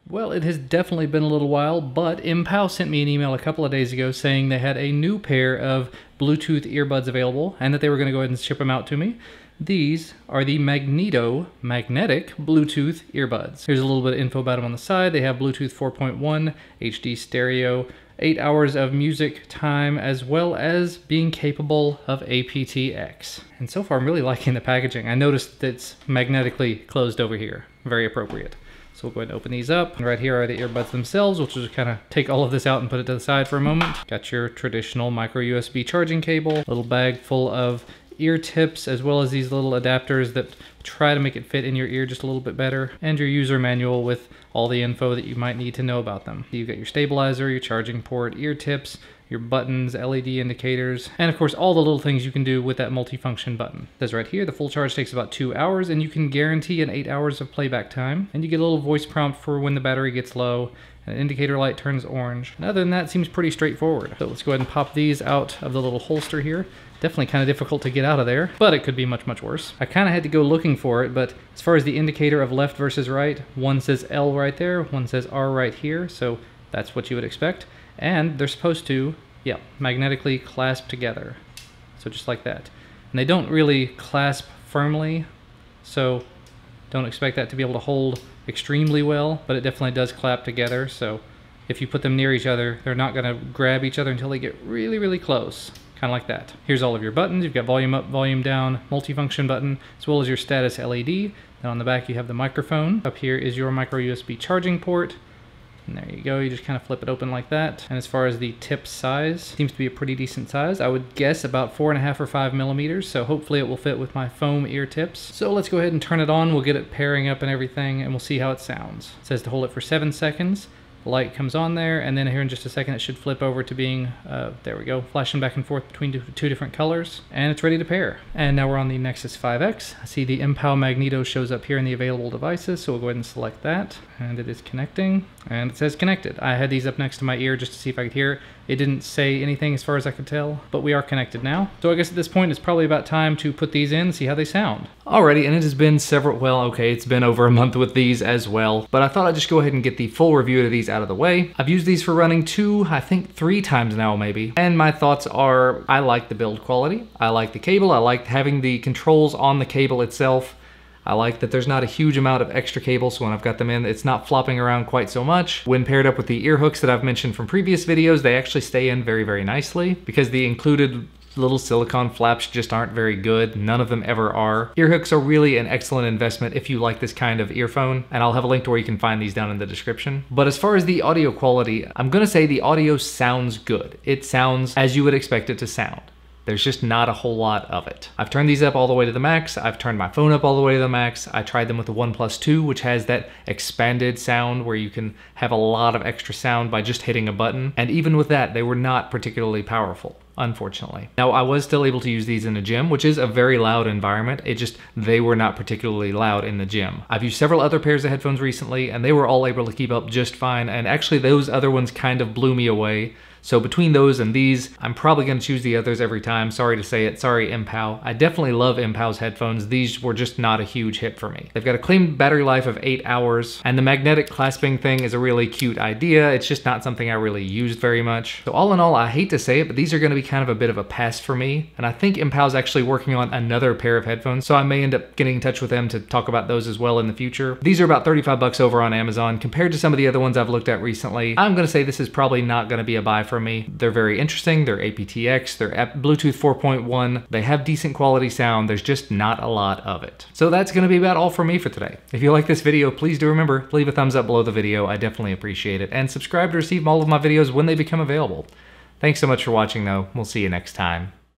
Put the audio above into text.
Well, it has definitely been a little while, but Mpow sent me an email a couple of days ago saying they had a new pair of Bluetooth earbuds available and that they were going to go ahead and ship them out to me. These are the Magneto magnetic Bluetooth earbuds. Here's a little bit of info about them on the side. They have Bluetooth 4.1, HD stereo, 8 hours of music time, as well as being capable of aptX. And so far I'm really liking the packaging. I noticed that it's magnetically closed over here. Very appropriate. So we'll go ahead and open these up. And right here are the earbuds themselves, which will just kind of take all of this out and put it to the side for a moment. Got your traditional micro USB charging cable, a little bag full of ear tips, as well as these little adapters that try to make it fit in your ear just a little bit better, and your user manual with all the info that you might need to know about them. You've got your stabilizer, your charging port, ear tips, your buttons, LED indicators, and of course all the little things you can do with that multifunction button. It says right here the full charge takes about 2 hours, and you can guarantee an 8 hours of playback time, and you get a little voice prompt for when the battery gets low, and an indicator light turns orange. And other than that, it seems pretty straightforward. So let's go ahead and pop these out of the little holster here. Definitely kind of difficult to get out of there, but it could be much, much worse. I kind of had to go looking for it, but as far as the indicator of left versus right, one says L right there, one says R right here, so that's what you would expect. And they're supposed to, yeah, magnetically clasp together. So just like that. And they don't really clasp firmly, so don't expect that to be able to hold extremely well, but it definitely does clap together, so if you put them near each other, they're not gonna grab each other until they get really, really close. Kind of like that. Here's all of your buttons. You've got volume up, volume down, multifunction button, as well as your status LED. Then on the back you have the microphone. Up here is your micro USB charging port. And there you go, you just kind of flip it open like that. And as far as the tip size, seems to be a pretty decent size. I would guess about 4.5 or 5 millimeters, so hopefully it will fit with my foam ear tips. So let's go ahead and turn it on. We'll get it pairing up and everything, and we'll see how it sounds. It says to hold it for 7 seconds. The light comes on there, and then here in just a second it should flip over to being, there we go, flashing back and forth between two different colors, and it's ready to pair. And now we're on the Nexus 5X. I see the Mpow Magneto shows up here in the available devices, so we'll go ahead and select that, and it is connecting, and it says connected. I had these up next to my ear just to see if I could hear it. It didn't say anything as far as I could tell, but we are connected now. So I guess at this point it's probably about time to put these in and see how they sound. Alrighty, and it has been it's been over a month with these as well, but I thought I'd just go ahead and get the full review of these out of the way. I've used these for running I think 3 times now maybe, and my thoughts are I like the build quality, I like the cable, I like having the controls on the cable itself. I like that there's not a huge amount of extra cable, so when I've got them in, it's not flopping around quite so much. When paired up with the ear hooks that I've mentioned from previous videos, they actually stay in very, very nicely because the included little silicone flaps just aren't very good. None of them ever are. Ear hooks are really an excellent investment if you like this kind of earphone, and I'll have a link to where you can find these down in the description. But as far as the audio quality, I'm gonna say the audio sounds good. It sounds as you would expect it to sound. There's just not a whole lot of it. I've turned these up all the way to the max. I've turned my phone up all the way to the max. I tried them with the OnePlus 2, which has that expanded sound where you can have a lot of extra sound by just hitting a button. And even with that, they were not particularly powerful, unfortunately. Now, I was still able to use these in a gym, which is a very loud environment. They were not particularly loud in the gym. I've used several other pairs of headphones recently, and they were all able to keep up just fine. And actually, those other ones kind of blew me away. So between those and these, I'm probably gonna choose the others every time. Sorry to say it, sorry Mpow. I definitely love Mpow's headphones. These were just not a huge hit for me. They've got a claimed battery life of 8 hours, and the magnetic clasping thing is a really cute idea. It's just not something I really used very much. So all in all, I hate to say it, but these are gonna be kind of a bit of a pass for me. And I think Mpow's actually working on another pair of headphones, so I may end up getting in touch with them to talk about those as well in the future. These are about 35 bucks over on Amazon. Compared to some of the other ones I've looked at recently, I'm gonna say this is probably not gonna be a buy for me. They're very interesting, they're aptX, they're Bluetooth 4.1, they have decent quality sound, there's just not a lot of it. So that's gonna be about all for me for today. If you like this video, please do remember, leave a thumbs up below the video, I definitely appreciate it, and subscribe to receive all of my videos when they become available. Thanks so much for watching though, we'll see you next time.